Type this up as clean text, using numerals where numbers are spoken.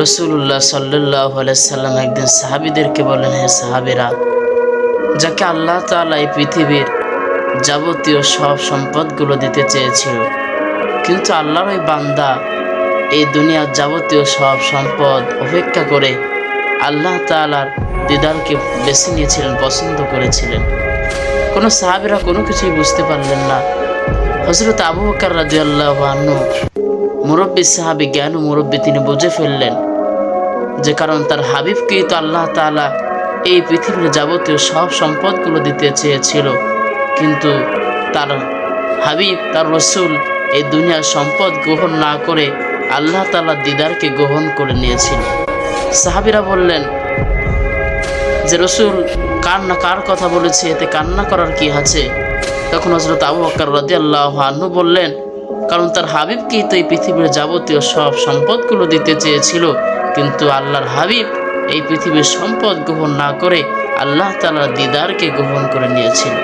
রাসূলুল্লাহ সাল্লাল্লাহু আলাইহি সাল্লাম একদিন সাহাবীদেরকে বললেন, হে সাহাবীরা, যাকে আল্লাহ তাআলা এই পৃথিবীর যাবতীয় সব সম্পদগুলো দিতে চেয়েছিল, কিন্তু আল্লাহর ওই বান্দা এই দুনিয়ার যাবতীয় সব সম্পদ উপেক্ষা করে আল্লাহ তাআলার দিদারকে বেছে নিয়েছিলেন, পছন্দ করেছিলেন। কোনো সাহাবীরা কোনো কিছুই বুঝতে পারলেন না। হযরত আবু বকর রাদিয়াল্লাহু আনহু, মুরব্বী সাহাবী, জ্ঞান ও মুরব্বী, তিনি বুঝে ফেললেন যে কারণ তার হাবিবকেই তো আল্লাহ তাআলা এই পৃথিবীর যাবতীয় সব সম্পদগুলো দিতে চেয়েছিল, কিন্তু তার হাবিব, তার রসুল এই দুনিয়ার সম্পদ গ্রহণ না করে আল্লাহ তাআলার দিদারকে গ্রহণ করে নিয়েছিল। সাহাবীরা বললেন যে রসুল কার কথা বলেছে, এতে কান্না করার কি আছে? তখন হযরত আবু বকর রাদিয়াল্লাহু আনহু বললেন, কারণ তার হাবিবকেই তো এই পৃথিবীর যাবতীয় সব সম্পদগুলো দিতে চেয়েছিল, কিন্তু আল্লাহর হাবিব এই পৃথিবীর সম্পদ গ্রহণ না করে আল্লাহ তাআলার দিদারকে গ্রহণ করে নিয়েছিল।